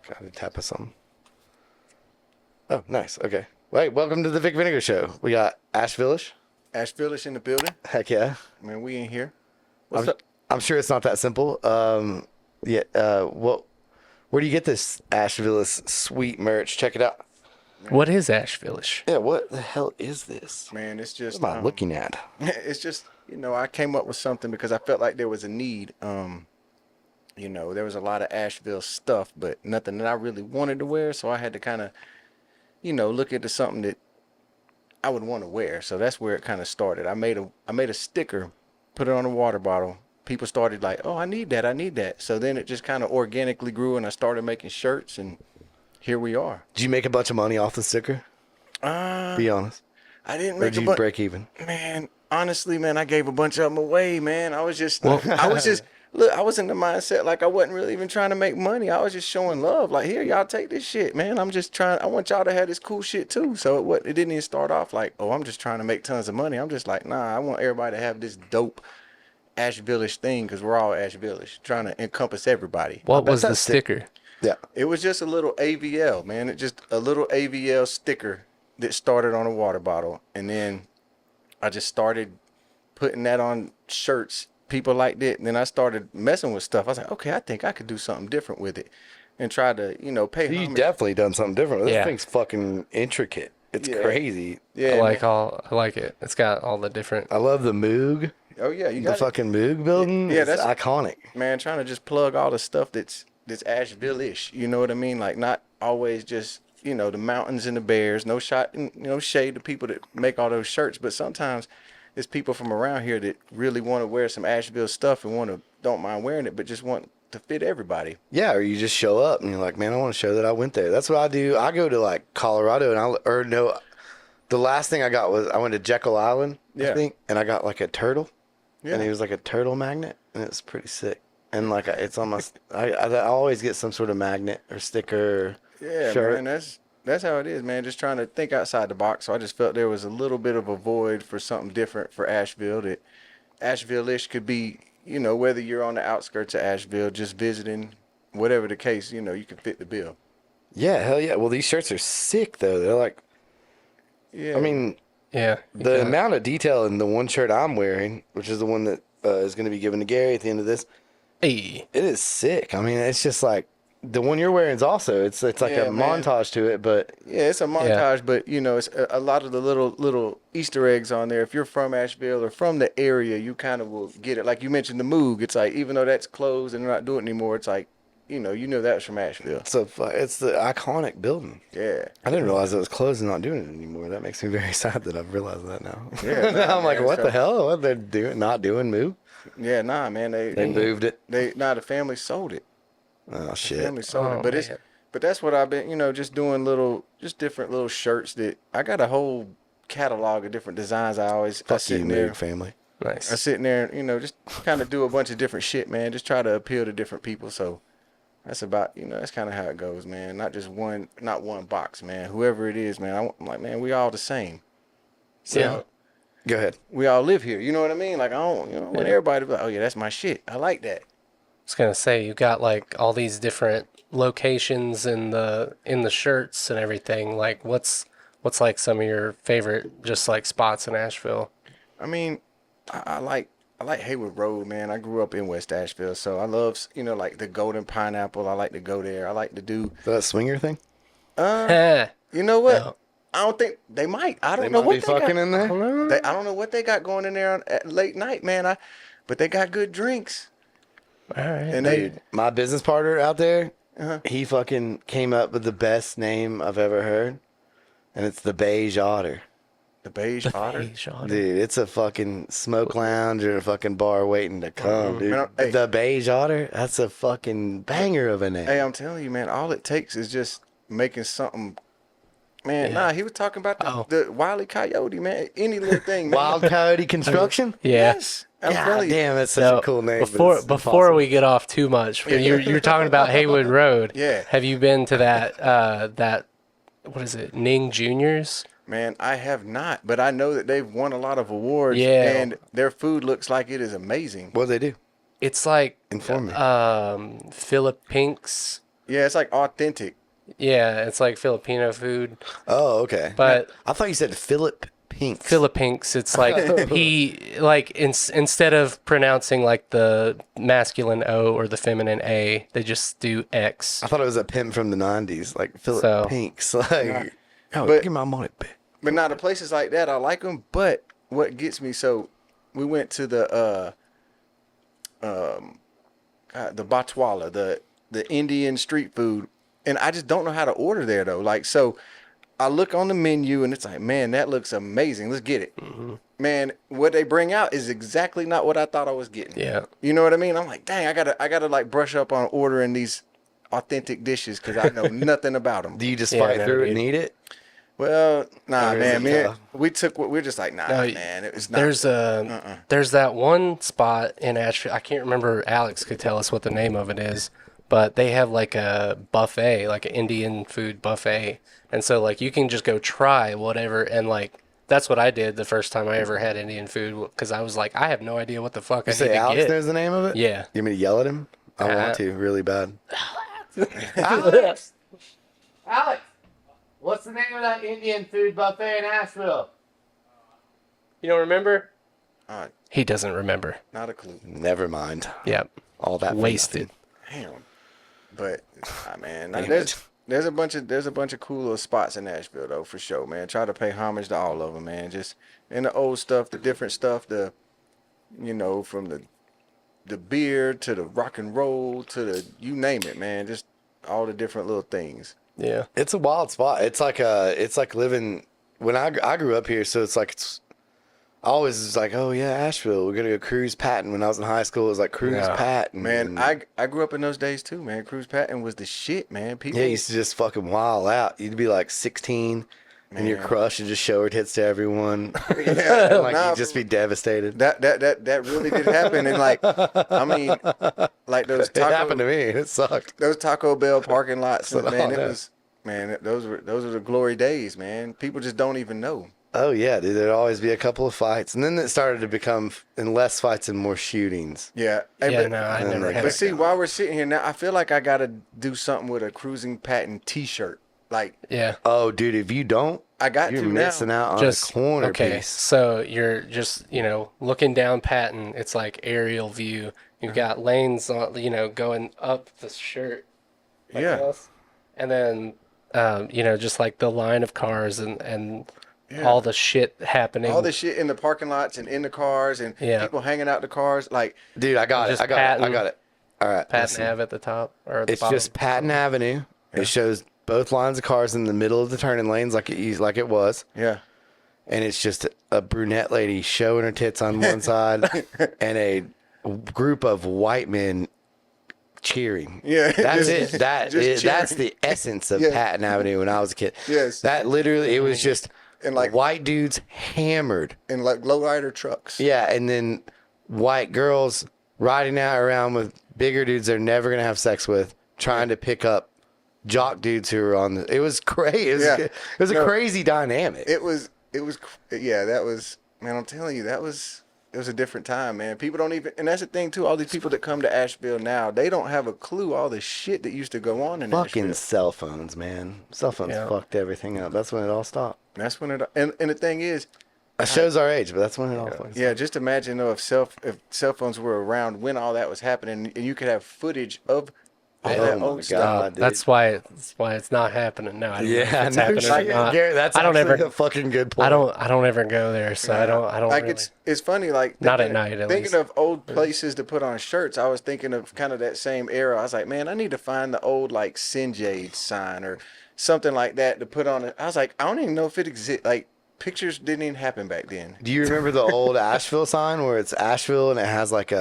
Fuck, I had to tap us something. Oh, nice. Okay. Wait, welcome to the Vic Vinegar Show. We got Ashevillish. Ashevillish in the building. Heck yeah. Man, we in here. What's up? I'm sure it's not that simple. Yeah. Where do you get this Ashevillish sweet merch? Check it out. What is Ashevillish? Yeah. What the hell is this? Man, it's just. What am I looking at? It's just, I came up with something because I felt like there was a need. There was a lot of Asheville stuff, but nothing that I really wanted to wear. So I had to kind of, look into something that I would want to wear. So that's where it kind of started. I made a sticker, put it on a water bottle. People started like, oh, I need that. I need that. So then it just kind of organically grew, and I started making shirts, and here we are. Did you make a bunch of money off the sticker? Be honest. I didn't Or make did you break even? Man, honestly, man, I gave a bunch of them away, man. I was in the mindset like I wasn't really even trying to make money. I was just showing love. Like, here, y'all take this shit, man. I want y'all to have this cool shit too. So it didn't even start off like, oh, I'm just trying to make tons of money. I'm just like, nah, I want everybody to have this dope Ashevillish thing because we're all Ashevillish, trying to encompass everybody. What was the sticker? Yeah. It was just a little AVL, man. A little AVL sticker that started on a water bottle. And then I just started putting that on shirts. People liked it. And then I started messing with stuff. I was like, okay, I think I could do something different with it. And try to, pay homage. You definitely done something different. This Yeah. thing's fucking intricate. It's crazy. Yeah, I like it. It's got all the different. I love the Moog. Oh, yeah. You The got fucking Moog building. Yeah, It's that's iconic. Man, trying to just plug all the stuff that's Ashevillish. You know what I mean? Like, not always just, the mountains and the bears. No shot, shade to people that make all those shirts. But sometimes it's people from around here that really want to wear some Asheville stuff and don't mind wearing it, but just want to fit everybody. Yeah, or you just show up and you're like, man, I want to show that I went there. That's what I do. I go to like Colorado and the last thing I got was I went to Jekyll Island, I Yeah. think, and I got like a turtle. Yeah. And he was like a turtle magnet, and it's pretty sick. And like it's almost I always get some sort of magnet or sticker or Yeah, shirt. man, that's how it is, man. Just trying to think outside the box. So I just felt there was a little bit of a void for something different for Asheville. That Ashevillish could be, whether you're on the outskirts of Asheville, just visiting, whatever the case, you can fit the bill. Yeah, hell yeah. Well, these shirts are sick though. They're like, Yeah. I mean, Yeah. the amount of detail in the one shirt I'm wearing, which is the one that is going to be given to Gary at the end of this, Hey. it is sick. I mean, it's just like the one you're wearing is also. It's like Yeah, a man. montage to it, but Yeah, it's a montage, but it's a lot of the little Easter eggs on there. If you're from Asheville or from the area, you kind of will get it. Like you mentioned the Moog, it's like even though that's closed and they're not doing it anymore, it's like you know that was from Asheville. it's the iconic building. Yeah. I didn't realize it was closed and not doing it anymore. That makes me very sad that I've realized that now. Yeah, Now I'm like, man, what so- the hell? What they're doing? Not doing move? Yeah, nah, man. They moved it. The family sold it. Oh shit. Family sold Oh, it, but man. but that's what I've been, just doing different little shirts that I got a whole catalog of different designs. I Fuck sit you, in there. Moog family. Nice. I sit in there and, just kind of do a bunch of different shit, man. Just try to appeal to different people. So that's about, that's kind of how it goes, man. Not one box, man. Whoever it is, man. I'm like, man, we all the same. So Yeah. Go ahead. we all live here. You know what I mean? Like, I don't, want everybody to be like, oh, yeah, that's my shit. I like that. I was gonna say you got like all these different locations in the shirts and everything. Like, what's like some of your favorite just like spots in Asheville? I mean, I like Haywood Road, man. I grew up in West Asheville, so I love, like the Golden Pineapple. I like to go there. I like to do. Is that a swinger thing? You know what? No. I don't think they might. I don't They know might what be they fucking got. in there. I don't know what they got going in there at late night, man. But they got good drinks. All right. And Dude, my business partner out there, Uh-huh. he fucking came up with the best name I've ever heard, and it's the Beige Otter. the Beige Otter. Hey, Sean. Dude, it's a fucking smoke lounge or a fucking bar waiting to come, dude. Man, hey. The Beige Otter, that's a fucking banger of a name. Hey, I'm telling you, man. All it takes is just making something. Man, nah, he was talking about the Wile E. Coyote, man. Any little thing, man. Wild Coyote Construction? Yeah. Yes. I'm God telling you. damn, that's such So, a cool name. but Before it's before impossible. we get off too much, you're talking about Haywood Road. Yeah. Have you been to that what is it, Ning Juniors? Man, I have not, but I know that they've won a lot of awards. Yeah. And their food looks like it is amazing. What'd they do? It's like Inform me. Philip Pink's Yeah, it's like authentic. Yeah, it's like Filipino food, Oh, okay. but I thought you said Philip Pinks. Philippines, it's like instead of pronouncing like the masculine O or the feminine A, they just do X. I thought it was a pimp from the '90s, like Philip So- Pinks. Nah. Like, oh, But- give my money back. But not the places like that. I like them. But what gets me, so we went to the Batwala, the Indian street food, and I just don't know how to order there though. Like, so I look on the menu and it's like, man, that looks amazing. Let's get it. Man, what they bring out is exactly not what I thought I was getting. Yeah. You know what I mean? I'm like, dang, I gotta like brush up on ordering these authentic dishes because I know nothing about them. Do you just Yeah, fight no, through it dude. and eat it? Well, nah, Or is man. it Me, tough? we're just like, nah, No, man. It's not. There's that one spot in Asheville. I can't remember. Alex could tell us what the name of it is, but they have like a buffet, like an Indian food buffet, and so like you can just go try whatever, and like that's what I did the first time I ever had Indian food because I was like, I have no idea what the fuck I You need say to Alex get. knows the name of it? Yeah. You want me to yell at him? I want to really bad. Alex. Alex, what's the name of that Indian food buffet in Asheville? You don't remember? Uh, He doesn't remember. not a clue. Never mind. Yep. All that for Wasted. nothing. Damn. But man, Damn there's a bunch of cool little spots in Nashville though, for sure, man. Try to pay homage to all of them, man. Just in the old stuff, the different stuff, from the beer to the rock and roll to the you name it, man. Just all the different little things. Yeah. It's a wild spot. It's like living when I grew up here, so I always was like, oh yeah, Asheville, we're gonna go cruise Patton. When I was in high school, it was like cruise Yeah. Patton. Man, I grew up in those days too, man. Cruise Patton was the shit, man. People, yeah, you used to just fucking wild out. You'd be like 16, and your Man. crush would just show her tits to everyone. yeah, And, like nah, you'd just be devastated. that really did happen, and like, I mean, like those It happened to taco, me. It sucked. those Taco Bell parking lots, That's what man. I It know. was, man, those were the glory days, man. People just don't even know. Oh yeah, dude. There'd always be a couple of fights, and then it started to become in less fights and more shootings. Yeah, Hey, Yeah, but, no, I and never like- had but it. see, while we're sitting here now, I feel like I gotta do something with a Cruising Patton T-shirt. Like, Yeah. Oh, dude, if you don't, I got you're to missing now. out on Just a corner okay. piece. So you're just looking down Patton. It's like aerial view. You've got lanes on going up the shirt. Like Yeah. this. And then just like the line of cars and Yeah. all the shit happening. All the shit in the parking lots and in the cars and Yeah. people hanging out the cars. Like, Dude, I got it. Just I got it. I Patton. got it. All right. Patton listen. Ave at the top or at the It's bottom. just Patton Avenue. It shows both lines of cars in the middle of the turning lanes like it was. yeah. And it's just a brunette lady showing her tits on one side and a group of white men cheering. Yeah. That's just- it. That's cheering. the essence of Yeah. Patton Avenue when I was a kid. Yes. That literally, it was just And like- white dudes hammered. And like lowrider trucks. Yeah, and then white girls riding out around with bigger dudes they're never gonna have sex with, trying to pick up jock dudes who were on the. It was crazy. It was a No. crazy dynamic. It was, yeah, that was, man, I'm telling you, it was a different time, man. People don't even, and that's the thing too, all these people that come to Asheville now, they don't have a clue all the shit that used to go on in Fucking Asheville. cell phones, man. Cell phones Yeah. fucked everything up. That's when it all stopped. That's when it, and the thing is, That shows our age, but that's when it all fucking yeah, just imagine though if cell phones were around when all that was happening, and you could have footage of all Oh that my old God. stuff. dude. That's why it's not happening now. I don't know if Yeah, it's no happening or shit. not. Garrett, that's I don't actually ever a fucking good point. I don't ever go there, so I don't Like really. it's funny, like Not at thinking- night, at thinking least. of old places to put on shirts. I was thinking of kind of that same era. I was like, man, I need to find the old like Sinjade sign or something like that to put on it. I was like, I don't even know if it exists. Like pictures didn't even happen back then. Do you remember the old Asheville sign where it's Asheville and it has like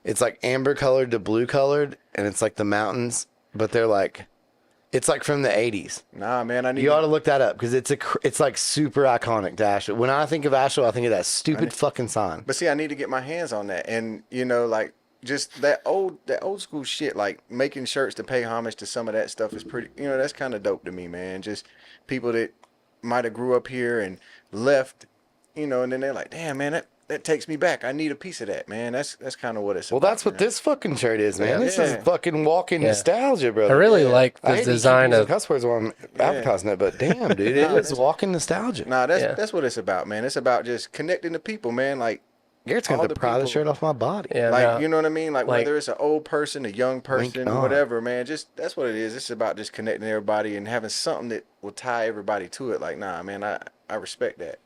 it's like amber colored to blue colored and it's like the mountains, but they're like, it's like from the 80s. Nah, man, I need. You ought to look that up because it's like super iconic to Asheville. When I think of Asheville, I think of that stupid fucking sign. But see, I need to get my hands on that, and like just that old school shit, like making shirts to pay homage to some of that stuff is pretty. That's kind of dope to me, man. Just people that might have grew up here and left, and then they're like, damn, man, that takes me back. I need a piece of that, man. That's kind of what it's Well, about. that's what this fucking shirt is, man. Yeah. This is fucking walking nostalgia, bro. I really Yeah. like I the hate to design keep using of. cuss words while I'm advertising it, but damn, dude, it is walking nostalgia. Nah, that's Yeah. that's what it's about, man. It's about just connecting to people, man. Like Garrett's all got the the proudest people- shirt off my body. Yeah, like no, you know what I mean? Like like- whether it's an old person, a young person, on. whatever, man. Just that's what it is. It's about just connecting everybody and having something that will tie everybody to it. Like, nah, man, I respect that.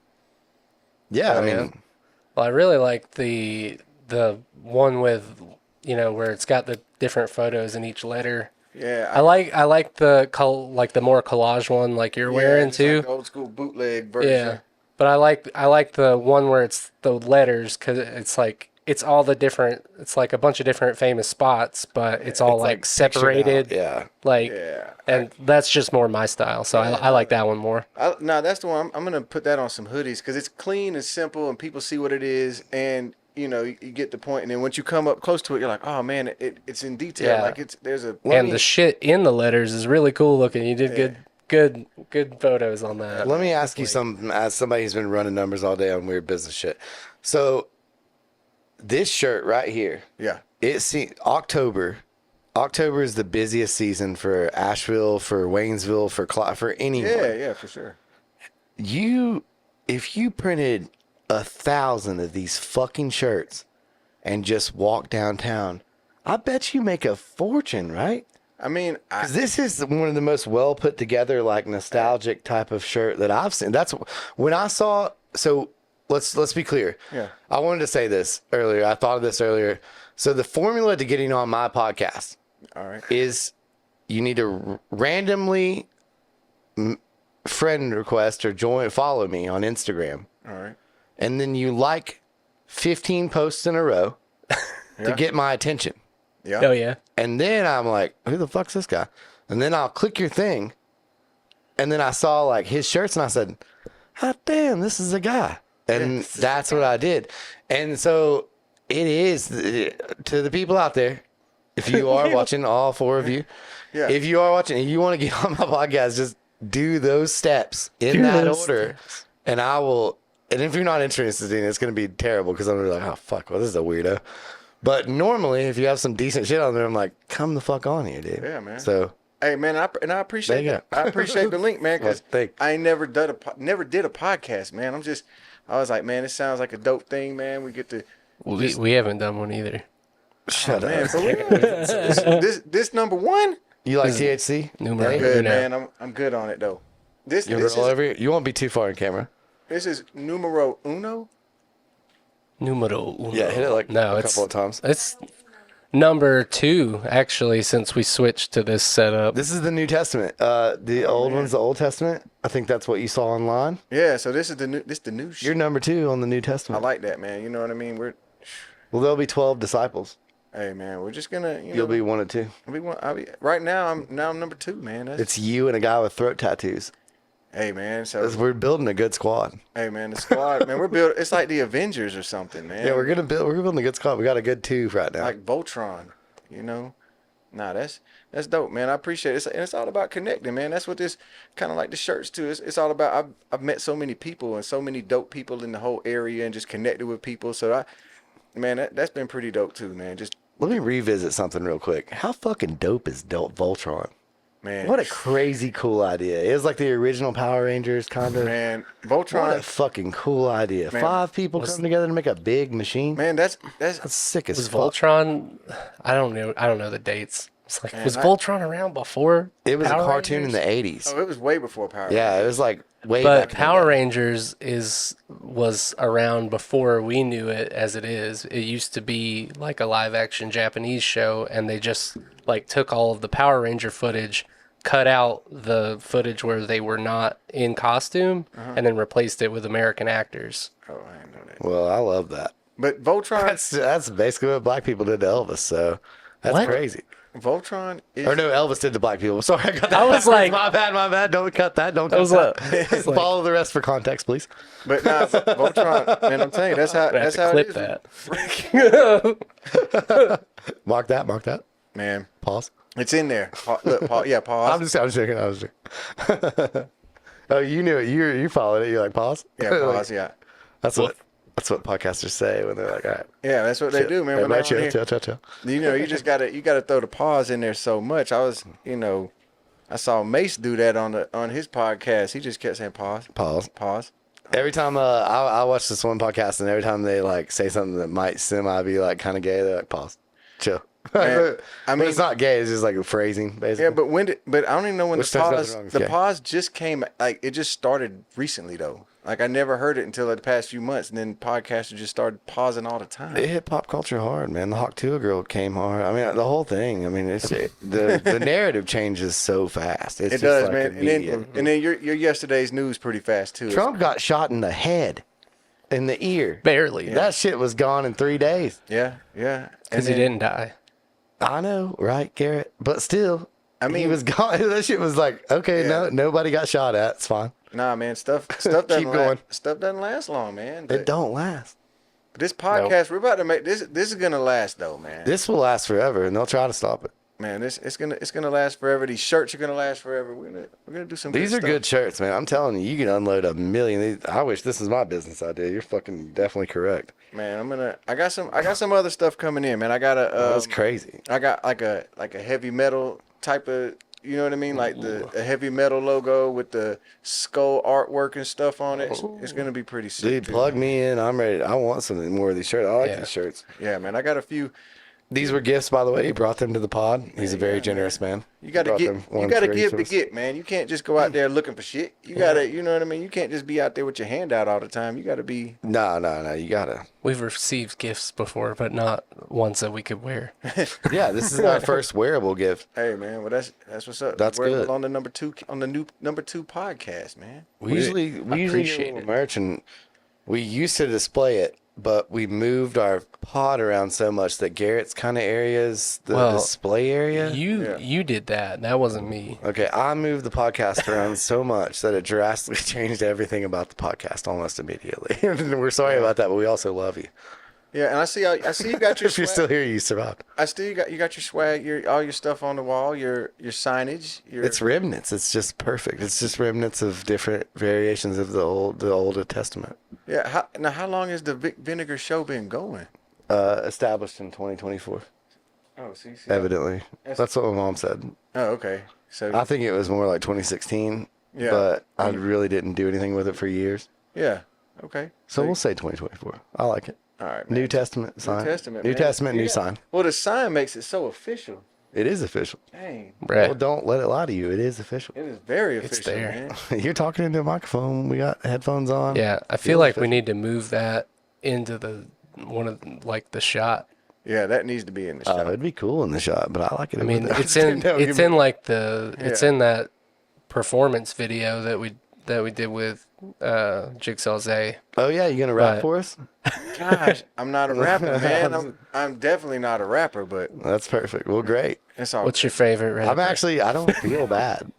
Yeah, I Oh, mean, yeah. Well, I really like the one with, you know, where it's got the different photos in each letter. Yeah, I like the like the more collage one like you're wearing just too. like the old school bootleg version. Yeah, but I like the one where it's the letters because it's like it's all the different. It's like a bunch of different famous spots, but it's all it's like pictured out. separated. Yeah. Like, Yeah. and that's just more my style. So I like that one more. Nah, that's the one. I'm gonna put that on some hoodies because it's clean and simple, and people see what it is, and you know you get the point. And then once you come up close to it, you're like, oh man, it's in detail. Yeah. Like there's a And the shit in the letters is really cool looking. You did good photos on that. Let me ask you something as somebody who's been running numbers all day on weird business shit. So, this shirt right here, yeah. October. October is the busiest season for Asheville, for Waynesville, for anyone. Yeah, for sure. If you printed 1,000 of these fucking shirts and just walk downtown, I bet you make a fortune, right? I mean, 'Cause this is one of the most well put together, like nostalgic type of shirt that I've seen. That's when I saw. So let's be clear. Yeah. I wanted to say this earlier. I thought of this earlier. So the formula to getting on my podcast all right. is you need to randomly friend request or follow me on Instagram, All right. and then you like 15 posts in a row to Yeah. get my attention. Yeah. Oh yeah. And then I'm like, who the fuck's this guy? And then I'll click your thing. And then I saw like his shirts and I said, oh, damn, this is a guy. And that's what I did. And so it is to the people out there. If you are watching, all four of you, Yeah. if you are watching, if you want to get on my podcast, just do those steps in that order. And I will. And if you're not interested in it, it's going to be terrible because I'm going to be like, oh, fuck, well, this is a weirdo. But normally, if you have some decent shit on there, I'm like, come the fuck on here, dude. Yeah, man. So, Hey man, I appreciate There you that. go. I appreciate the link, man, because Well, thanks. I ain't never did a podcast, man. I was like, man, this sounds like a dope thing, man. We get to We haven't done one either. shut man, up. for real. this number one. You like THC? Numero Hey, Good uno. man. I'm good on it though. This You this roll is over here? You won't be too far in camera. this is numero uno. Numero uno. Yeah, hit it like no, a it's couple of times. It's number 2 actually since we switched to this setup. This is the New Testament. The old one's the Old Testament. I think that's what you saw online. Yeah, so this is the new shit. You're number 2 on the New I Testament. like that, man. You know what I mean? Well, there'll be 12 disciples. Hey man, we're just gonna You'll be one of 2. right now. I'm number 2, man. It's you and a guy with throat tattoos. Hey man, so We're building a good squad. hey man, the squad, man, we're building. It's like the Avengers or something, man. Yeah, we're building a good squad. We got a good 2 right now. like Voltron, you know. Nah, that's dope, man. I appreciate it. And it's all about connecting, man. That's what this kind of like the shirts too. It's all about. I've met so many people and so many dope people in the whole area and just connected with people. So man, that's been pretty dope too, man. Just Let me revisit something real quick. How fucking dope is Voltron? man, What a crazy cool idea. It was like the original Power Rangers kind of. man, What a Voltron, fucking cool idea. Man, 5 people come together to make a big machine. man. That's That's sick as Was fuck. Voltron? I don't know the dates. It's like Man, was Voltron around before? It was Power a cartoon Rangers? in the 80s. oh, it was way before Power. Yeah, it was like way But back. in the Power day. Rangers was around before we knew it as it is. It used to be like a live action Japanese show, and they just like took all of the Power Ranger footage, cut out the footage where they were not in costume, and then replaced it with American actors. Oh, I didn't know that. Well, I love that. But Voltron, That's basically what black people did to Elvis. So that's What? crazy. Voltron is. Or no, Elvis did to black people. Sorry, I got that. I was backwards. like- my bad. Don't cut that. Don't cut was that. like- I was like- Follow the rest for context, please. But nah, Voltron, man, I'm telling you, that's how I have that's to how clip it is. that. Mark that. Man, Pause. it's in there. Look, yeah, pause. I'm just joking. I was joking. Oh, you knew it. You followed it. You're like, pause? Yeah, Like, pause. Yeah. That's what. That's what podcasters say when they're like, all right. Yeah, that's what they do, man. When Everybody they're on chill, here. chill, chill, chill. You just gotta throw the pause in there so much. I saw Mace do that on his podcast. He just kept saying pause, Pause. pause. Every time I watch this one podcast, and every time they like say something that might be like kind of gay, they're like, pause, chill. Man, I mean, it's not gay. It's just like a phrasing, basically. Yeah, but I don't even know when Which the there's nothing pause wrong with the gay. pause just came. Like it just started recently though. Like I never heard it until the past few months, and then podcasters just started pausing all the time. It hit pop culture hard, man. The Hawk Tuah girl came hard. I mean, the whole thing. I mean, the narrative changes so fast. It's It just does, like man. immediate. And then your yesterday's news pretty fast too. Trump got shot in the head, in the ear. Barely. That shit was gone in 3 days. Yeah. Because he didn't die. I know, right, Garrett? But still, I mean- he was gone. That shit was like, okay, Yeah. nobody got shot at. It's fine. Nah, man. Stuff doesn't Keep going. stuff doesn't last long, man. It But don't last. this podcast we're about to make this is gonna last though, man. This will last forever, and they'll try to stop it. Man, it's gonna last forever. These shirts are gonna last forever. We're gonna do some. These are stuff. good shirts, man. I'm telling you, you can unload a million. I wish this was my business idea. You're fucking definitely correct. Man, I got some other stuff coming in, man. I got That's crazy. I got like a heavy metal type of, you know what I mean? Like the heavy metal logo with the skull artwork and stuff on it. It's gonna be pretty sick. Dude, too. plug me in. I'm ready. I want some more of these shirts. I like these shirts. Yeah, man. I got a few. These were gifts, by the way. He brought them to the pod. He's a very generous man. You gotta Brought get. them You one gotta for each give of to us. get, man. You can't just go out there looking for shit. You gotta, you know what I mean. You can't just be out there with your hand out all the time. You gotta be. No. You gotta. We've received gifts before, but not ones that we could wear. Yeah, this is our first wearable gift. Hey, man. Well, that's what's up. That's We're good. on the new number 2 podcast, man. We usually get appreciate little it. merch, and we used to display it, but we moved our pod around so much that Garrett's kind of area is the Well, display area. You did that. That wasn't me. Okay, I moved the podcast around so much that it drastically changed everything about the podcast almost immediately. And we're sorry about that, but we also love you. Yeah, and I see you got your If you're swag. still here, you survived. I still you got your swag, all your stuff on the wall, your signage. It's remnants. It's just perfect. It's just remnants of different variations of the Old Testament. yeah. How long has the Vinegar Show been going? Established in 2024, Oh, see. evidently. That's what my mom said. Oh, okay. So I think it was more like 2016, Yeah. but I really didn't do anything with it for years. yeah. Okay. So we'll say 2024. I like it. All right, man. New Testament sign. Testament, New man. Testament, new Yeah. sign. Well, the sign makes it so official. It is official. Dang, Right. Well, don't let it lie to you. It is official. it is very official, there. man. You're talking into a microphone. We got headphones on. Yeah, I feel like we need to move that into the the shot. Yeah, that needs to be in the Oh, shot. it'd be cool in the shot, but I like it. I mean, with it's it. in No, it's give in me- like it's in that performance video that we did with Jigsaw Zay. Oh yeah, you gonna rap but- for us? Gosh, I'm not a rapper, man. I'm definitely not a rapper, but That's perfect. Well, great. it's all. What's your favorite rapper? I don't feel bad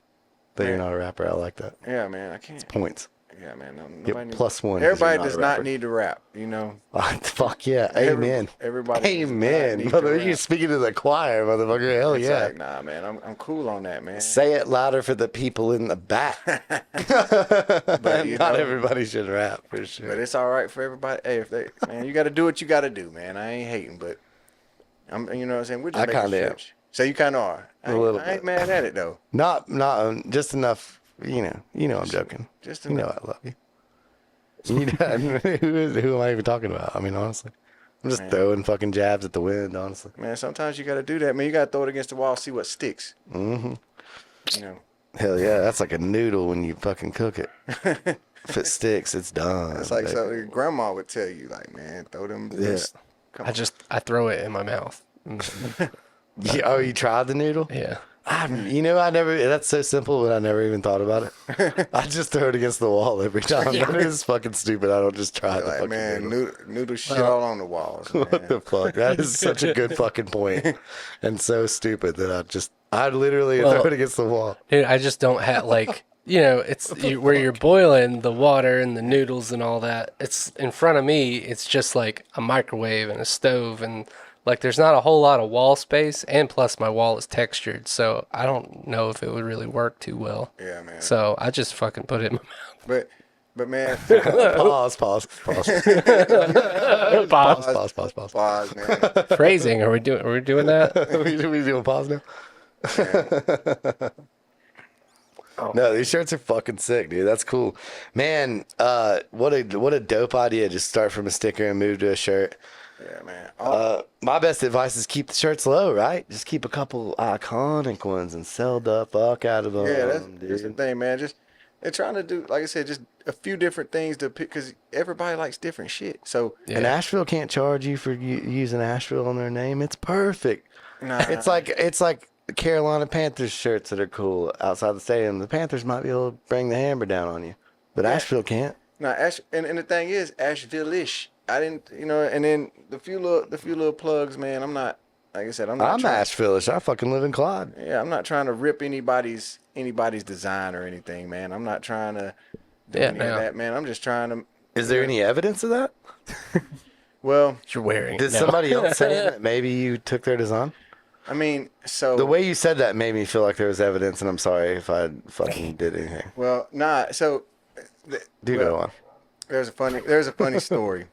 that you're not a rapper. I like that. Yeah, man. I can't. Points. Yeah, man. Get Nobody +1 'cause you're Everybody not a does not rapper. need to rap. You know. Fuck yeah. Every- Amen. everybody does not Amen. need to Brother, rap. you're speaking to the choir, motherfucker. Hell It's yeah. like, nah, man. I'm cool on that, man. Say it louder for the people in the back. But, you Not know, everybody should rap for sure. But it's all right for everybody. Hey, if they, man, you got to do what you got to do, man. I ain't hating, but you know what I'm saying. We're just I making kinda am. stretch. So you kind of are. A little I ain't bit. mad at it though. Not just enough. You know I'm joking. Just You know enough. I love you. You know, who am I even talking about? I mean, honestly, I'm just throwing fucking jabs at the wind. Honestly, Man, sometimes you got to do that, man. You got to throw it against the wall, see what sticks. Mm-hmm. You know. hell yeah, that's like a noodle when you fucking cook it. If it sticks, it's done. It's like baby. something your grandma would tell you, like, man, throw them. Yeah. Come I throw it in my mouth. Oh, you tried the noodle? Yeah. I never. That's so simple, but I never even thought about it. I just throw it against the wall every time. That is fucking stupid. I don't just try the Like, fucking man, noodle. noodle shit all on the walls. What Man. the fuck? That is such a good fucking point, and so stupid that I literally throw it against the wall. Dude, I just don't have where you're boiling the water and the noodles and all that. It's in front of me. It's just like a microwave and a stove, and like there's not a whole lot of wall space. And plus, my wall is textured, so I don't know if it would really work too well. Yeah, man. So I just fucking put it in my mouth. But But man, Pause. Pause. pause, man. Phrasing. Are we doing that? we doing pause now? Oh. No, these shirts are fucking sick, dude. That's cool, man. What a dope idea. Just start from a sticker and move to a shirt. Yeah, man. My best advice is keep the shirts low, right? Just keep a couple iconic ones and sell the fuck out of them. Yeah, that's the thing, man. Just they're trying to do, like I said, just a few different things to pick because everybody likes different shit. So And Asheville can't charge you for using Asheville on their name. It's perfect. nah, It's like the Carolina Panthers shirts that are cool outside the stadium. The Panthers might be able to bring the hammer down on you, but Asheville can't. and the thing is, Ashevillish. I didn't, and then the few little plugs, man. I'm not, like I said, I'm Ashevillish. I fucking live in Clyde. Yeah, I'm not trying to rip anybody's design or anything, man. I'm not trying to do any of that, man. I'm just trying to. Is there any evidence of that? Well, You're wearing. Did somebody else say that maybe you took their design? I mean, so The way you said that made me feel like there was evidence, and I'm sorry if I fucking did anything. well, nah. So, Go on. there's a funny story.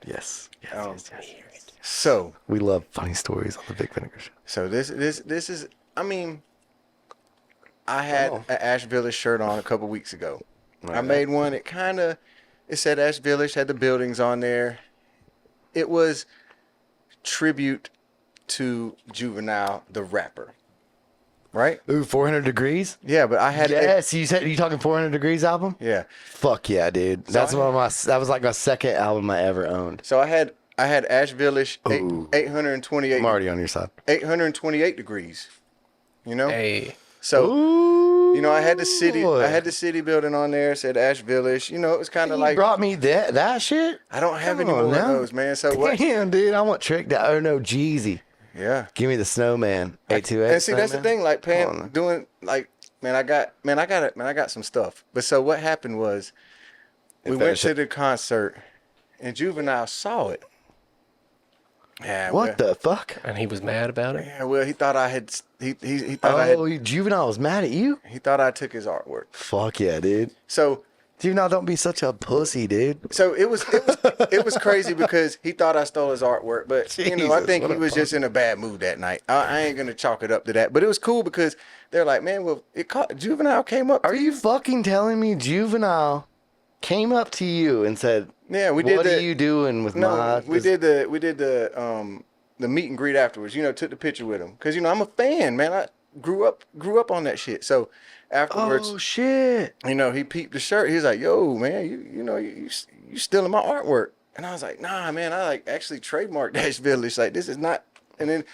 Yes. Um, So, We love funny stories on the Big Vinegar Show. so this is. I mean, I had an Ashevillish shirt on a couple weeks ago. I made one. It said Ashevillish, had the buildings on there. It was tribute to Juvenile, the rapper. Right? Ooh, 400 Degrees? Yeah, but I had Yes, you talking 400 Degrees album? yeah. Fuck yeah, dude. That's that was like my second album I ever owned. So I had Ashevillish Ooh. 828 I'm already on your side. 828 degrees. Hey. So Ooh. I had the city building on there, said Ashevillish. It was kind of You like brought me that shit? I don't have Come any more on of now. those, man. So what? Damn, dude, I want Trick Dad. Oh no, Jeezy. Yeah. Give me the Snowman. 828. And see, that's the thing. Like, Come on. doing like, I got some stuff. But so what happened was, we went finished to it. the concert, and Juvenile saw it. Yeah. What the fuck? And he was mad about it. Yeah. Well, he thought I had. He thought I had. Juvenile was mad at you? He thought I took his artwork. Fuck yeah, dude. So Juvenile, don't be such a pussy, dude. it was crazy because he thought I stole his artwork, but I Jesus, think what he a was just in a bad mood that night. I ain't gonna chalk it up to that, but it was cool because they're like, man, well, Juvenile came up. Are you fucking telling me Juvenile came up to you and said, Yeah, we did. what are you doing with my... we did the meet and greet afterwards. Took the picture with him because I'm a fan, man. I grew up on that shit. So afterwards, Oh, shit. he peeped the shirt. He was like, "Yo, man, you stealing my artwork?" And I was like, "Nah, man, I actually trademarked Ashevillish. Like, this is not." And then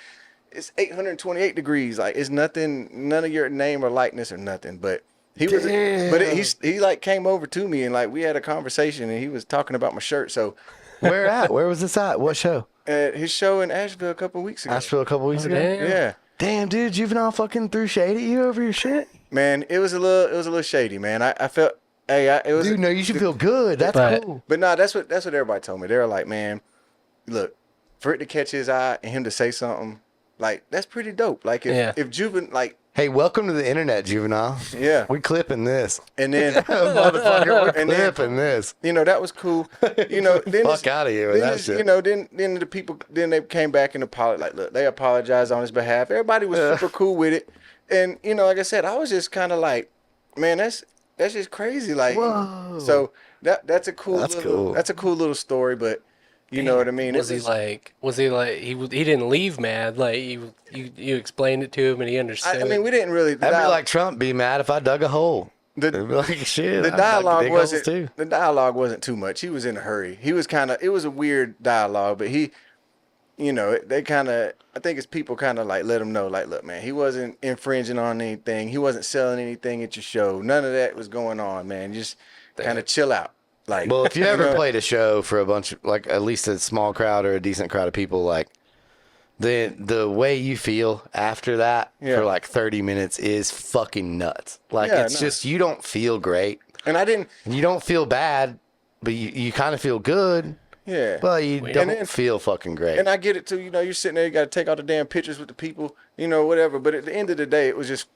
it's 828 degrees. Like, it's nothing, none of your name or likeness or nothing. But he was, but he came over to me and like we had a conversation and he was talking about my shirt. So Where at? Where was this at? What show? at his show in Asheville a couple weeks ago. Asheville a couple weeks ago? damn. Yeah. Damn, dude, Juvenile fucking threw shade at you over your shit? Man, it was a little shady, man. I felt, it was, Dude, no, you should feel good. That's But- cool. but no, that's what everybody told me. They were like, man, look, for it to catch his eye and him to say something, like that's pretty dope. Like if Juven, like, Hey, welcome to the internet, Juvenile. yeah, We clipping this. and then Motherfucker, we're And then- clipping this. that was cool. Then Fuck out of here with that shit. Then the people, then they came back and apologized. Like, look, they apologized on his behalf. Everybody was super cool with it, and like I said, I was just kind of like, man, that's just crazy. Like, Whoa. so that's a cool. That's little, cool. That's a cool little story, but you know what I mean. Was he like he didn't leave mad? Like you explained it to him and he understood. I mean, we didn't really. I'd be like Trump, be mad if I dug a hole. They'd be like, shit. The I'd dialogue dig holes wasn't too. the dialogue wasn't too much. He was in a hurry. He was it was a weird dialogue, but he, they kind of, I think it's people kind of like let him know, like, look, man, he wasn't infringing on anything. He wasn't selling anything at your show. None of that was going on, man. Just kind of chill out. Like, Well, if you ever played a show for a bunch of, like, at least a small crowd or a decent crowd of people, like, the way you feel after that Yeah. for like 30 minutes is fucking nuts. Like, Yeah, it's no. just, you don't feel great. and I didn't. And you don't feel bad, but you kind of feel good. Yeah. Well, you Weird. don't And then- feel fucking great. And I get it too. You know, you're sitting there, you got to take all the damn pictures with the people, you know, whatever. But at the end of the day, it was just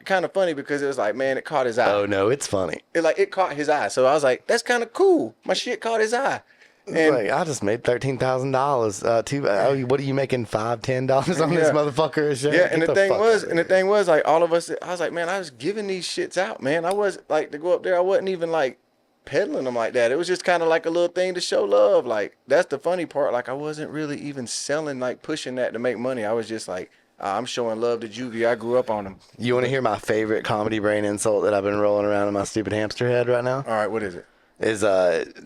kind of funny because it was like, man, it caught his eye. Oh no, it's funny. It caught his eye. So I was like, that's kind of cool. My shit caught his eye. It's And like I just made $13,000. What are you making $5-10 on this Yeah. motherfucker? Shit? yeah, Get and the fuck thing was, outta and the here. thing was, like all of us, I was like, man, I was giving these shits out, man. I was like to go up there, I wasn't even like peddling them like that. It was just kind of like a little thing to show love. Like that's the funny part. Like I wasn't really even selling, like pushing that to make money. I was just like, I'm showing love to Juvie. I grew up on him. You want to hear my favorite comedy brain insult that I've been rolling around in my stupid hamster head right now? All right, what is it? Is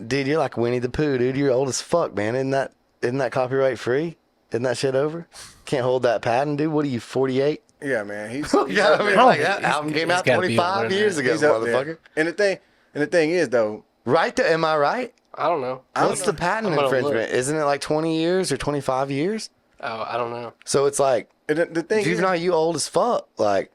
dude, you're like Winnie the Pooh, dude. You're old as fuck, man. Isn't that copyright free? Isn't that shit over? Can't hold that patent, dude. What are you, 48? Yeah, man. He's Yeah, up I mean, there. like that album came he's out gotta be 25 older years than ago, He's up there. motherfucker. And the thing is though, Right? Am I right? I don't know. What's the patent I'm gonna infringement? Isn't it like 20 years or 25 years? Oh, I don't know. So it's like, and the thing is, juvenile, you old as fuck. Like,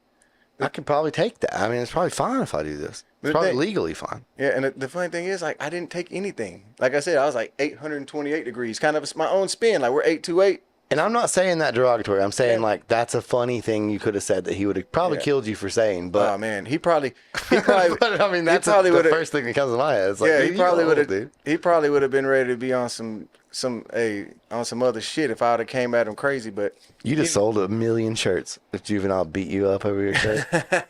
I could probably take that. I mean, it's probably fine if I do this. But It's the probably thing- legally fine. yeah, and the funny thing is, like, I didn't take anything. Like I said, I was like 828 degrees, kind of my own spin. Like we're 828. And I'm not saying that derogatory. I'm saying Yeah. like that's a funny thing you could have said that he would have probably Yeah. killed you for saying. But Oh man, he probably, but I mean, that's probably the would've- first thing that comes to my head. It's like, yeah, dude, he you probably old, would have, dude. he probably would have been ready to be on some other shit if I would have came at him crazy. But You just sold 1 million shirts if Juvenile beat you up over your shirt.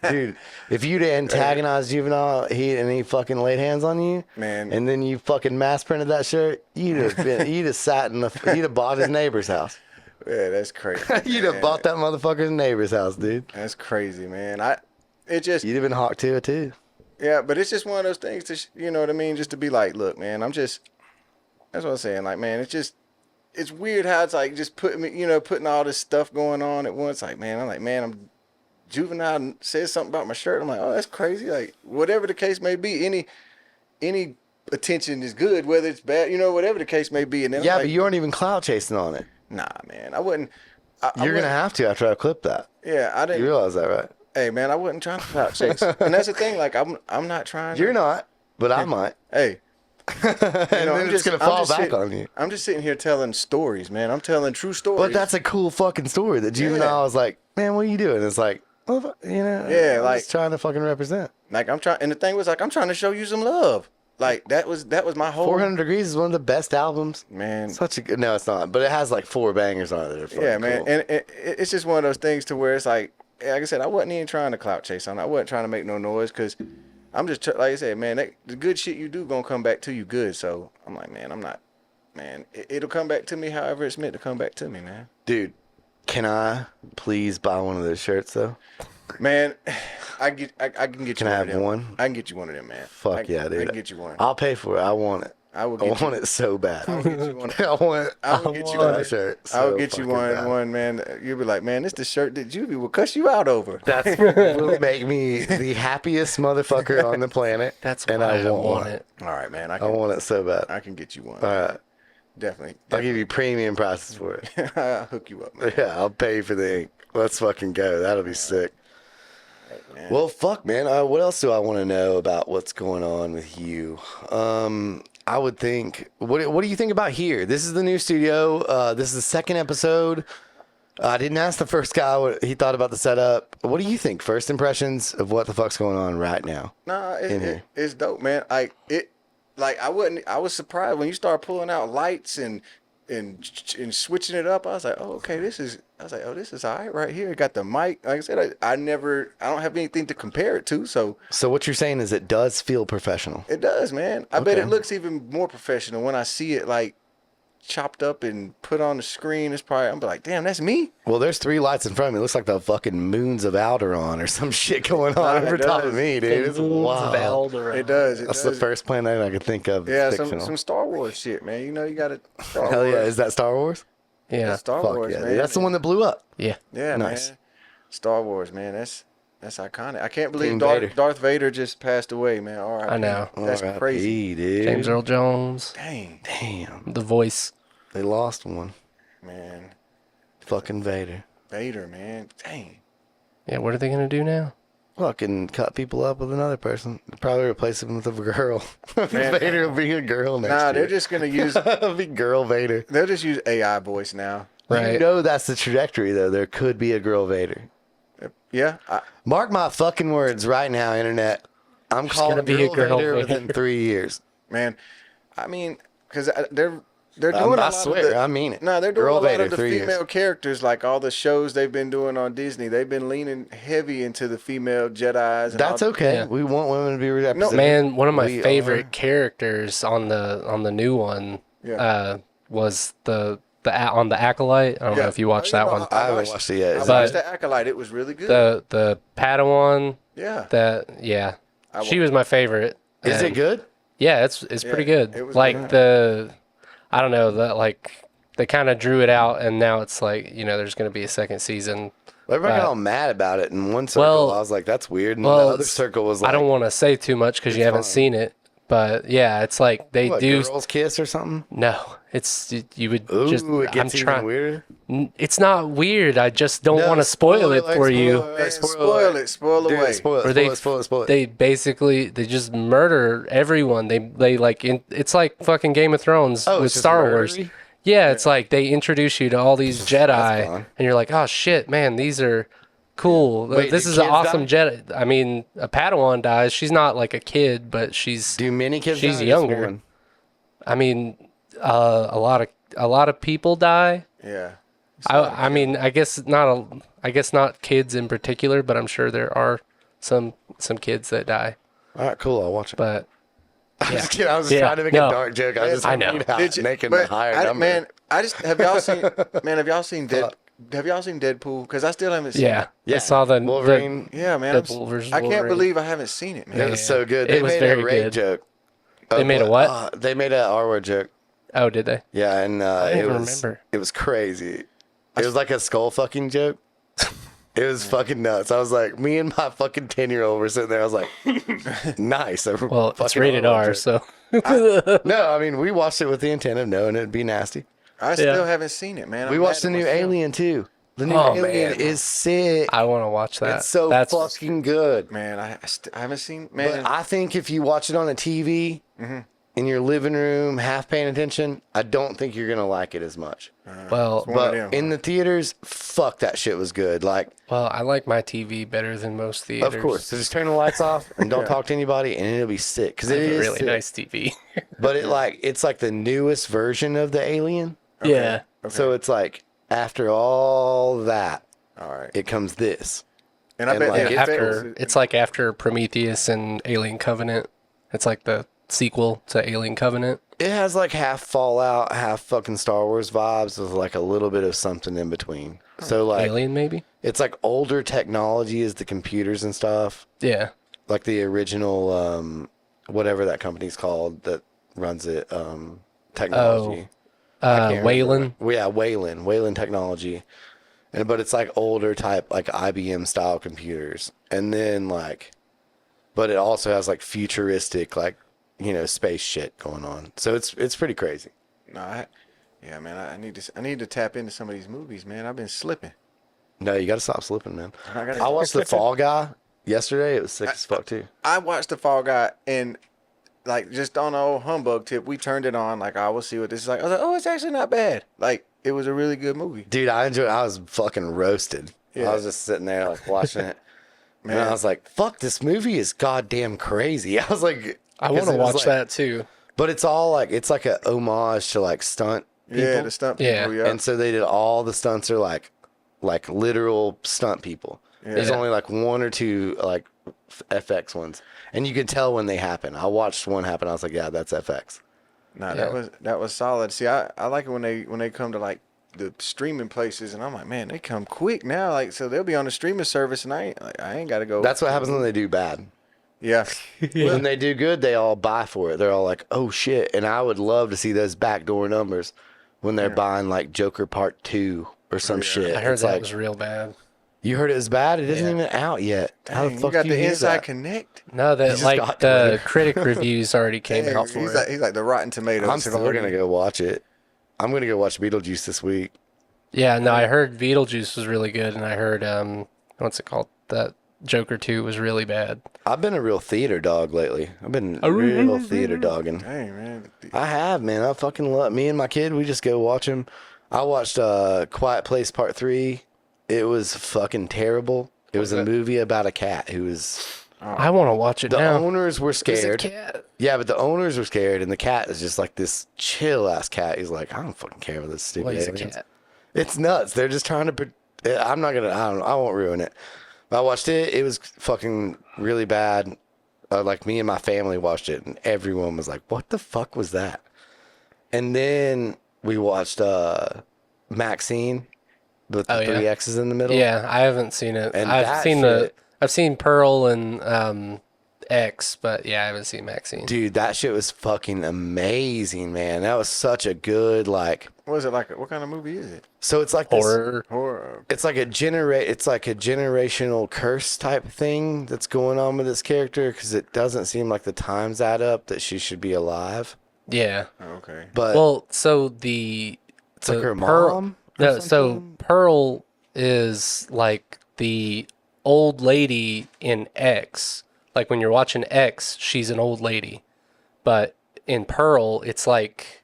Dude, if you'd antagonized Juvenile and he fucking laid hands on you, Man. and then you fucking mass printed that shirt, you'd have sat in you'd have bought his neighbor's house. yeah, that's crazy. You'd have man. bought that motherfucker's neighbor's house, dude. That's crazy, man. It just You'd have been hawked to it too. yeah, but it's just one of those things to you know what I mean, just to be like, look, man, that's what I'm saying. Like, man, it's weird how it's like just putting all this stuff going on at once. Like, man, I'm Juvenile says something about my shirt. I'm like, oh, that's crazy. Like, whatever the case may be, any attention is good, whether it's bad, whatever the case may be. And then Yeah, I'm but like, you aren't even clout chasing on it. nah, man, I wouldn't. I You're wouldn't- gonna have to after I clip that. Yeah, I You didn't. realize that, right? Hey, man, I wasn't trying to clout chase, and that's the thing. Like, I'm not trying. You're not, but I might. Hey, And then I'm it's just- gonna I'm fall just back sitting- on you. I'm just sitting here telling stories, man. I'm telling true stories. But that's a cool fucking story. That Juvenile Yeah. was like, man, what are you doing? It's like, well, Yeah, I'm like- just trying to fucking represent. like I'm trying, and the thing was like I'm trying to show you some love. Like that was my whole 400 Degrees is one of the best albums. man. Such a good. No, it's not. But it has like 4 bangers on it that are fucking Yeah, man, cool. and it's just one of those things to where it's like I said, I wasn't even trying to clout chase on it. I wasn't trying to make no noise because I'm just like I said, man, the good shit you do gonna come back to you good. So I'm like, man, I'm not, man, it'll come back to me however it's meant to come back to me, man. Dude, can I please buy one of those shirts though? Man, I can get Can you I one have of them. one? I can get you one of them, man. Fuck yeah, dude. I can get you one. I'll pay for it. I want it. I will I get want it so bad. I'll get you one. I want. I will get you want one. a shirt. I'll so get you fucking bad. one, man. You'll be like, man, this the shirt that Juvie will cuss you out over. That's will make me the happiest motherfucker on the planet. That's and why I want it. All right, man. I want it so bad. I can get you one. All right, Definitely. I'll give you premium prices for it. I'll hook you up, man. Yeah, I'll pay for the ink. Let's fucking go. That'll be sick. man. Well, fuck, man. What else do I want to know about what's going on with you? I would think. What do you think about here? This is the new studio. This is the second episode. I didn't ask the first guy what he thought about the setup. What do you think? First impressions of what the fuck's going on right now? Nah, in here. it's dope, man. I was surprised when you start pulling out lights and switching it up. I was like, oh, okay, this is all right here. It got the mic. Like I said, I don't have anything to compare it to, so So what you're saying is it does feel professional. it does, man. I bet Okay. it looks even more professional when I see it like chopped up and put on the screen. It's probably I'm like, damn, that's me. Well, there's 3 lights in front of me. It looks like the fucking moons of Alderaan or some shit going on Nah, it over top of does. me, dude. It's wild. It does. It That's does. the first planet I could think of. Yeah, fictional. some Star Wars shit, man. You know, you got to. Hell yeah, is that Star Wars? Yeah. Star Fuck Wars, yeah, man. dude. That's the one that blew up. Yeah. Yeah, Nice. man. Star Wars, man. That's iconic. I can't believe King Vader. Darth Vader just passed away, man. All right, I know. That's R.I.P., crazy. dude. James Earl Jones, Dang, Damn, the voice. they lost one. man. Fucking Vader. Vader, man. Dang. Yeah, what are they gonna do now? Fucking cut people up with another person. Probably replace him with a girl. Vader will be a girl next Nah, year. they're just gonna use. It'll be girl Vader. They'll just use AI voice now. Right. You know that's the trajectory, though. There could be a girl Vader. Yeah. Mark my fucking words right now, internet. I'm There's calling gonna be a girl girl Vader Vader. within 3 years. Man, I mean, because they're doing a lot I of swear, the, I mean it. No, they're doing Girl a lot Vader, of the 3 years. female characters, like all the shows they've been doing on Disney. They've been leaning heavy into the female Jedis. And That's all, okay. Yeah. We want women to be represented. Man, one of my We favorite are- characters on the new one Yeah. was the on the Acolyte. I don't know if you watched that one. I haven't watched it yet. I Is But- watched the Acolyte. It was really good. The Padawan. Yeah. She was my favorite. Is it And- good? Yeah, it's pretty good. it was Like good. I don't know, that like they kind of drew it out, and now it's like, there's going to be a second season. Everybody got But- all mad about it. In one circle, Well- I was like, that's weird. And well, the other it's- circle was like, I don't want to say too much because you haven't fine. seen it, but yeah, it's like they what, do. girls kiss or something? No, it's you would Ooh, just. it I'm gets even trying. weirder. It's not weird. I just don't No, want to spoil it like, for you. spoil Man, it, spoil it. Spoil Dude, away. spoil it, Or spoil it, spoil it, spoil it. They basically they just murder everyone. They like it's like fucking Game of Thrones Oh, with it's just Star Wars. murdery? Yeah, it's like they introduce you to all these Jedi, fun. and you're like, oh shit, man, these are cool. Wait, This do is an kids awesome die? Jedi. I mean, a Padawan dies. She's not like a kid, but she's. Do many kids She's die or just younger. one? I mean, a lot of people die. Yeah. I mean, I guess not kids in particular, but I'm sure there are some kids that die. All right, cool. I'll watch it. But I'm just kidding. I was just Yeah, trying to make no. a dark joke. I just I know. need how Did you, making but a higher I, number. man, I just have y'all seen have y'all seen Deadpool? Because I still haven't seen yeah, it. Yeah, I saw the Wolverine. Yeah, man. Deadpool versus I can't Wolverine. believe I haven't seen it, man. It was so good. It They was made very a rape good. joke. They made a what? They made a R word joke. Oh, did they? Yeah, and I it don't was remember. it was crazy. It was like a skull fucking joke. It was fucking nuts. I was like, me and my fucking 10-year-old were sitting there. I was like, nice. Well, it's Fucking rated R R, word so joke. No, I mean, we watched it with the intent of knowing it'd be nasty. I still haven't seen it, man. We I'm watched the mad at new myself. Alien too. The new Oh, Alien man. is sick. I want to watch that. It's so That's fucking good. Man, I haven't seen. Man, But I think if you watch it on a TV in your living room, half paying attention, I don't think you're gonna like it as much. well. one of But them, in the theaters, fuck, that shit was good. Like, Well, I like my TV better than most theaters. of course, so just turn the lights off and don't talk to anybody, and it'll be sick. Because I it have a is really sick. nice TV. But it's like the newest version of the Alien. Yeah. So it's like after all that, all right. it comes this. And I and bet like, the After it's like after Prometheus and Alien Covenant. It's like the sequel to Alien Covenant. It has like half Fallout, half fucking Star Wars vibes with like a little bit of something in between. So like Alien, maybe. it's like older technology is the computers and stuff. Yeah. Like the original whatever that company's called that runs it technology. I can't Wayland. remember. Yeah, Wayland Technology. But it's like older type like IBM style computers. And then like but it also has like futuristic like space shit going on. So it's pretty crazy. No, yeah, man. I need to tap into some of these movies, man. I've been slipping. No, you got to stop slipping, man. I I watched The Fall Guy yesterday. It was sick as fuck too. I watched The Fall Guy and like just on an old humbug tip, we turned it on. Like I will see what this is like. I was like, oh, it's actually not bad. Like it was a really good movie. Dude, I enjoyed it. I was fucking roasted. Yeah. I was just sitting there like watching it. Man. And I was like, fuck, this movie is goddamn crazy. I was like, I want to because it was watch like- that too. But it's all like, it's like a homage to like stunt people. Yeah, the stunt Yeah. people. Yeah, And so they did all the stunts are like literal stunt people. There's Yeah. only like one or two like FX ones. And you could tell when they happen. I watched one happen. I was like, yeah, that's FX. nah, Yeah. that was solid. See, I like it when they come to like the streaming places, and I'm like, man, they come quick now. Like, so they'll be on the streaming service, and I ain't got to go. That's what happens when they do bad. Yeah, When they do good, they all buy for it. They're all like, oh shit. And I would love to see those backdoor numbers when they're buying like Joker Part 2 or some shit. I heard It's that like, was real bad. you heard it was bad? It isn't Yeah. even out yet. How Dang, the fuck you got do you the hear Inside that? Connect. No, that just like got the Twitter. critic reviews already came out for it. He's like the Rotten Tomatoes. I'm still going to go watch it. I'm going to go watch Beetlejuice this week. Yeah, no, I heard Beetlejuice was really good, and I heard what's it called? That Joker 2 was really bad. I've been a real theater dog lately. I've been real theater dogging. Dang, man. I have, man. I fucking love me and my kid. We just go watch them. I watched Quiet Place Part 3. It was fucking terrible. It was a movie about a cat who was. I want to watch it The now. owners were It's a scared. cat. Yeah, but the owners were scared, and the cat is just like this chill ass cat. He's like, I don't fucking care about this stupid Well, he's a aliens. cat. It's nuts. They're just trying to. I'm not gonna. I don't know. I won't ruin it. But I watched it. It was fucking really bad. Like me and my family watched it, and everyone was like, "What the fuck was that?" And then we watched Maxine with the three X's in the middle. Yeah, I haven't seen it. And I've that seen shit- I've seen Pearl and X, but yeah, I haven't seen Maxine. Dude, that shit was fucking amazing, man. That was such a good like. What is it like? What kind of movie is it? So it's like Horror. Horror. It's like a generational curse type thing that's going on with this character because it doesn't seem like the times add up that she should be alive. Yeah. Oh, okay. But Well, so it's like her Pearl, mom. or No, so something? Pearl is like the old lady in X. Like when you're watching X, she's an old lady, but in Pearl, it's like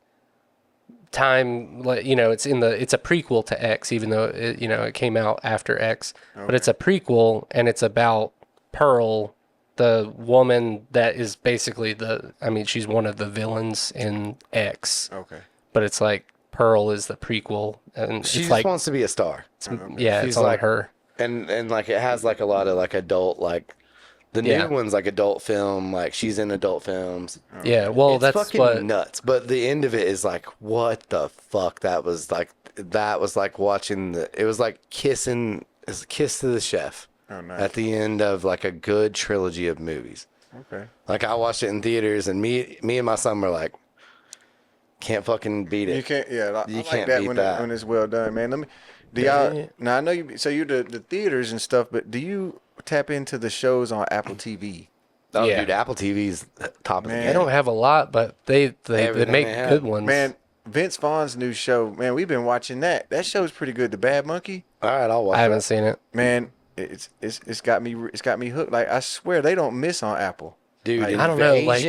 time. Like it's it's a prequel to X, even though it came out after X. But it's a prequel, and it's about Pearl, the woman that is basically she's one of the villains in X. Okay. But it's like Pearl is the prequel, and She it's just like wants to be a star, yeah, She's it's on like- her. and like it has like a lot of like adult like. The Yeah. new one's like adult film, like she's in adult films. Yeah, well, It's that's fucking what. nuts. But the end of it is like, what the fuck? That was like watching it was like kissing, it's a kiss to the chef Oh, nice. at the end of like a good trilogy of movies. Okay. Like I watched it in theaters, and me and my son were like, can't fucking beat You it. can't. Yeah, I You like can't that beat when that. when it's well done, man. Let me. Do y'all? Now I know you. So you the theaters and stuff, but do you tap into the shows on Apple TV? Oh, Yeah. dude, Apple TV's top of the Man. They game. don't have a lot, but they Everything make they have. good ones. Man, Vince Vaughn's new show. Man, we've been watching that. That show's pretty good. The Bad Monkey. All right, I'll watch I haven't that. seen it. Man, it's got me hooked. Like I swear they don't miss on Apple. Dude, Like, I don't know, like-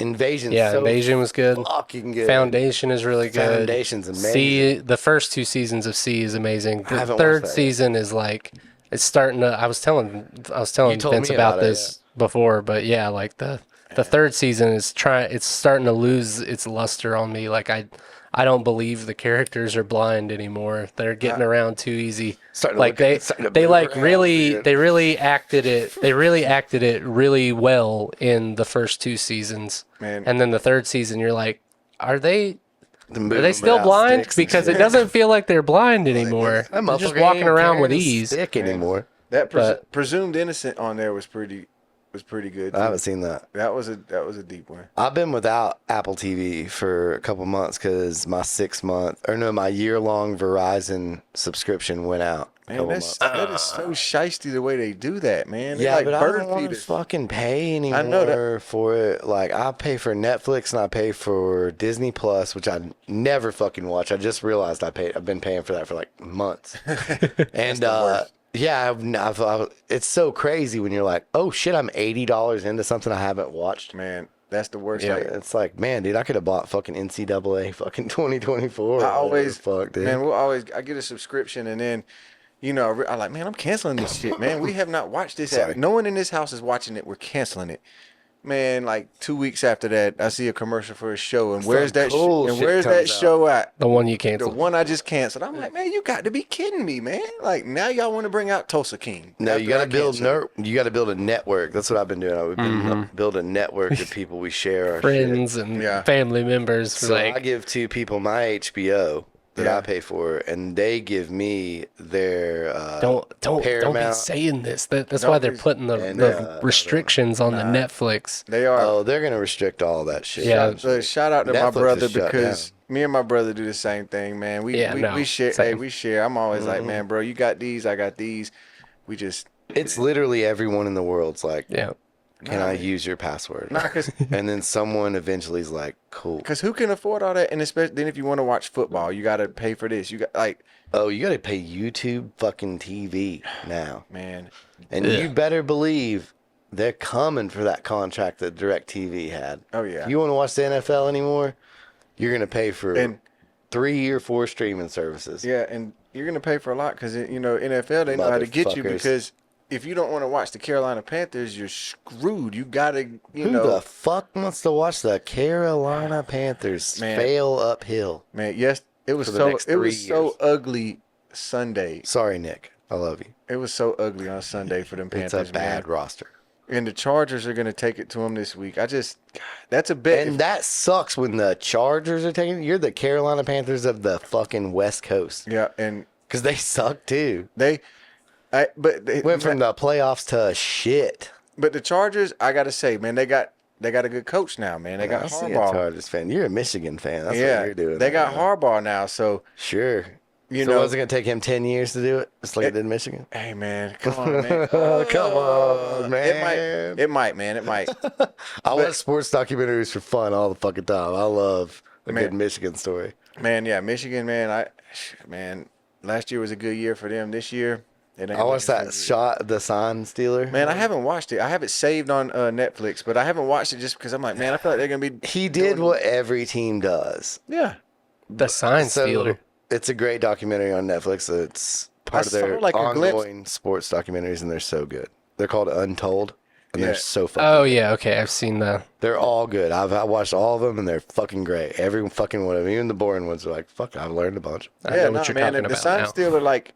Invasion. Yeah, so Invasion was good. fucking good. Foundation is really good. Foundation's amazing. C, the first 2 seasons of C is amazing. I The haven't third watched that yet. season is like it's starting to. I was telling You told Vince me about about it, this before, but yeah, like the third season is it's starting to lose its luster on me. Like I don't believe the characters are blind anymore. They're getting around too easy. Starting to Like starting to they move like around, really dude. they really acted it really well in the first 2 seasons. Man. And then the third season you're like, are they Moving still without blind? sticks and Because shit. it doesn't feel like they're blind anymore. That They're just motherfucker walking ain't around with carrying a ease. stick anymore. That But- presumed innocent on there was pretty good. I too. haven't seen that. That was a deep one. I've been without Apple TV for a couple months because my year-long Verizon subscription went out. A Man, couple that's months. that is so shiesty the way they do that, man. They Yeah, like but I bird don't want to feeders. fucking pay anymore I know that. for it. Like, I pay for Netflix and I pay for Disney Plus, which I never fucking watch. I just realized I've been paying for that for like months. And worst. yeah, it's so crazy when you're like, oh shit, I'm $80 into something I haven't watched. Man, that's the worst. Yeah, Like, it's like, man, dude, I could have bought fucking NCAA fucking 2024. I always, fuck, dude. man, I get a subscription and then, I like, man, I'm canceling this shit, man. We have not watched this. Sorry. No one in this house is watching it. We're canceling it. Man, like 2 weeks after that, I see a commercial for a show, and where's that? cool And shit where's that comes out. show at? The one you The canceled. one I just canceled. I'm like, man, you got to be kidding me, man. Like now y'all want to bring out Tulsa King. No, you after I got to build canceled it. you got to build a network. That's what I've been doing. I've been build a network of people we share our shit. Friends and Yeah. family members. So like, I give 2 people my HBO that Yeah. I pay for, and they give me their don't be Paramount. saying this. That's Don't why they're be- putting the And, restrictions on the Netflix. They are. Oh, they're gonna restrict all that shit. Yeah. Shout out to my Netflix brother is shut because me and my brother do the same thing, man. We share. same. Hey, we share. I'm always like, man, bro, you got these, I got these. We just It's literally everyone in the world's like, Yeah. Can I use your password? Nah, cause And then someone eventually is like, cool. who can afford all that? And especially then if you want to watch football, you got to pay for this. You got like, Oh, you got to pay YouTube fucking TV now. man, And you better believe they're coming for that contract that DirecTV had. Oh, yeah. If you want to watch the NFL anymore, you're going to pay for And- 3 or 4 streaming services. yeah, and you're gonna pay for a lot because NFL they know how to get you Motherfuckers. because if you don't want to watch the Carolina Panthers, you're screwed. You gotta, Who the fuck wants to watch the Carolina Panthers Man. fail uphill? man. Yes, it was For the so next it 3 was so years. ugly Sunday. Sorry, Nick. I love you. It was so ugly on Sunday for them It's Panthers. a bad man. roster. And the Chargers are gonna take it to them this week. That's a bet. And that sucks when the Chargers are taking it. You're the Carolina Panthers of the fucking West Coast. Yeah, and Because they suck too. they Went from the playoffs to shit. But the Chargers, I gotta say, man, they got a good coach now, man. They got I see a Harbaugh. Chargers fan. You're a Michigan fan. That's Yeah, what you're doing. they right got now. Harbaugh now, so Sure. you So know. was it going to take him 10 years to do it? Just like it did in Michigan? Hey man, come on, man. Oh, come on, man. It might, man. It might. I watch sports documentaries for fun all the fucking time. I love a Man. good Michigan story. Man, yeah, Michigan, man. Man, last year was a good year for them. This year, it ain't I watched looking that so good. shot, the sign stealer. Man, I haven't watched it. I have it saved on Netflix, but I haven't watched it just because I'm like, man, I feel like they're gonna be. He did what every team does. Yeah, The sign stealer. It's a great documentary on Netflix. It's part of I saw, their like, a glimpse. ongoing sports documentaries, and they're so good. They're called Untold, and Yeah. they're so fucking Oh yeah, okay, I've seen that. They're all good. I watched all of them, and they're fucking great. Every fucking one of them. Even the boring ones are like, fuck, I've learned a bunch. I yeah, know what you're man. talking The about sign now. stealer, like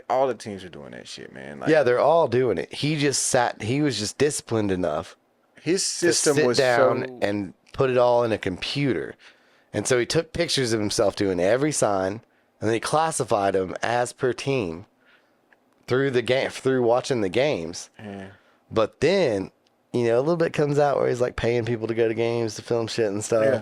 all the teams are doing that shit, man. Like, Yeah, they're all doing it. He was just disciplined enough his to system sit was down so. and put it all in a computer. And so he took pictures of himself doing every sign, and then he classified them as per team through watching the games. Yeah. But then, a little bit comes out where he's like paying people to go to games to film shit and stuff. Yeah.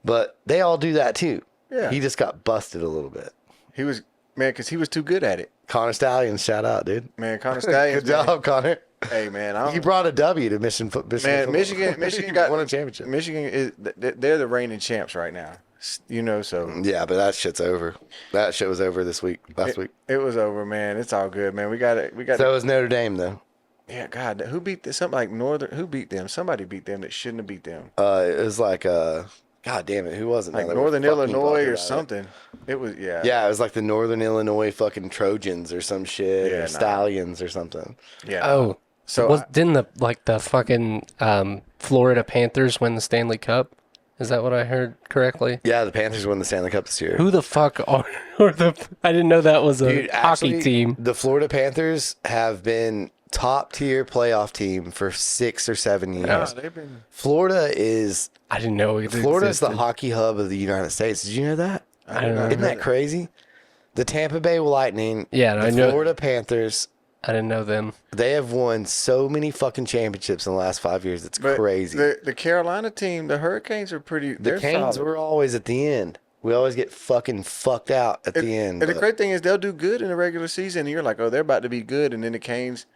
But they all do that too. Yeah. He just got busted a little bit. He was, man, because he was too good at it. Connor Stallions, shout out, dude. Man, Connor Stallions. Good job, Connor. Hey, man. You brought a W to Michigan. Man, Michigan got won a championship. Michigan is they're the reigning champs right now. So Yeah, but that shit's over. That shit was over last week. it was over, man. It's all good, man. We got it. So was Notre Dame though. Yeah, God, who beat this? Something like Northern. Who beat them? Somebody beat them that shouldn't have beat them. It was like God damn it, who was it? Like now? They were Northern fucking Illinois talking or about it. something. It was yeah. Yeah, it was like the Northern Illinois fucking Trojans or some shit, Yeah, or nah. Stallions or something. Yeah. Oh, So I- didn't the fucking Florida Panthers win the Stanley Cup? Is that what I heard correctly? Yeah, the Panthers won the Stanley Cup this year. Who the fuck are the? I didn't know that was a Dude, hockey actually, team. The Florida Panthers have been top tier playoff team for 6 or 7 years. yeah, they've been. Florida is I didn't know it Florida's the existed. hockey hub of the United States. Did you know that? I don't know. Isn't that crazy? The Tampa Bay Lightning, Yeah, the I know. Florida Panthers, I didn't know them. they have won so many fucking championships in the last 5 years. It's But crazy. The Carolina team, the Hurricanes are pretty. The They're Canes solid. were always at the end. We always get fucking fucked out at the end. And the but- great thing is they'll do good in the regular season. And you're like, oh, they're about to be good, and then the Canes,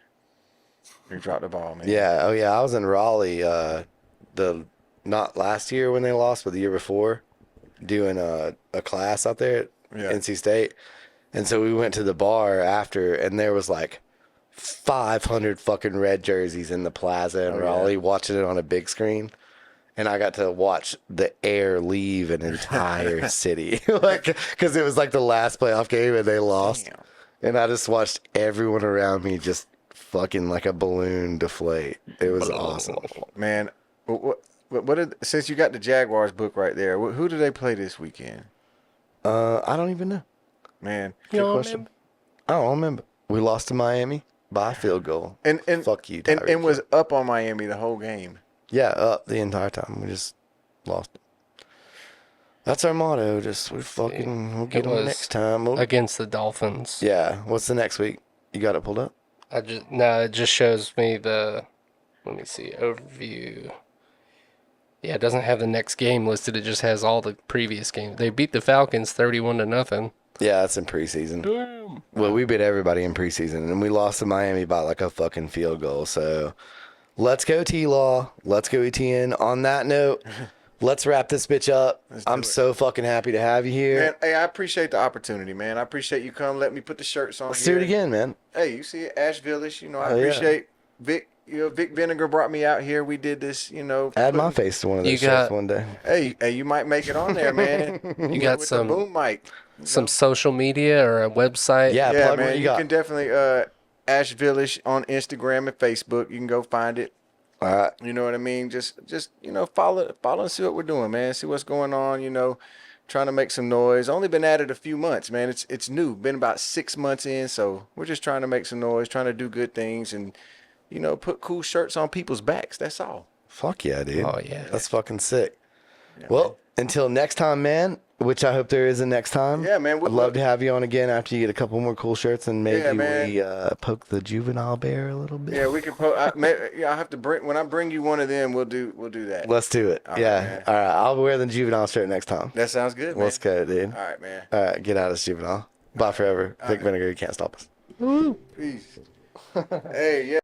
they drop the ball, man. Yeah, oh yeah, I was in Raleigh not last year when they lost, but the year before, doing a class out there at Yeah. NC State. And so we went to the bar after, and there was like 500 fucking red jerseys in the plaza in Oh, yeah. Raleigh, watching it on a big screen. And I got to watch the air leave an entire city, like because it was like the last playoff game and they lost. Damn. And I just watched everyone around me just fucking like a balloon deflate. It was awesome. Man, since you got the Jaguars book right there, who do they play this weekend? I don't even know. Man, You Good know, question. man, I don't remember. We lost to Miami by a field goal. and Fuck you, and Tyreek. was up on Miami the whole game. Yeah, up the entire time. We just lost. That's our motto. We'll get them was next time. against the Dolphins. Yeah. What's the next week? You got it pulled up? It just shows me the. Let me see overview. Yeah, it doesn't have the next game listed. It just has all the previous games. They beat the Falcons 31-0. Yeah, that's in preseason. Damn. Well, we beat everybody in preseason, and we lost to Miami by like a fucking field goal. So let's go T-Law. Let's go ETN. On that note, let's wrap this bitch up. I'm so fucking happy to have you here. Man, hey, I appreciate the opportunity, man. I appreciate you come. Let me put the shirts on. Let's do it again, man. Hey, you see it, Ashevillish. You know, I Oh, yeah. appreciate Vic. You know, Vic Vinegar brought me out here. We did this. You know, Add my face to one of those You shirts got- one day. Hey, you might make it on there, man. You got with some the boom mic. some social media or a website? Yeah, Yeah, plug man. what you You got. can definitely Ashevillish on Instagram and Facebook. You can go find it. All right. You know what I mean? Just you know, follow and see what we're doing, man. See what's going on. You know, trying to make some noise. Only been at it a few months, man. It's new. Been about 6 months in, so we're just trying to make some noise, trying to do good things, and you know, put cool shirts on people's backs. That's all. Fuck yeah, dude. Oh, yeah. That's fucking sick. Well, until next time, man, which I hope there is a next time. Yeah, man, I'd love to have you on again after you get a couple more cool shirts and maybe Yeah, man. we poke the juvenile bear a little bit. Yeah, we can. I have to bring when I bring you one of them. We'll do that. Let's do it. All right, yeah. man. All right. I'll wear the juvenile shirt next time. That sounds good, man. Let's go, dude. All right, man. All right. Get out of this juvenile. Bye forever. Vic Vinegar, you can't stop us. Peace. Hey, yeah.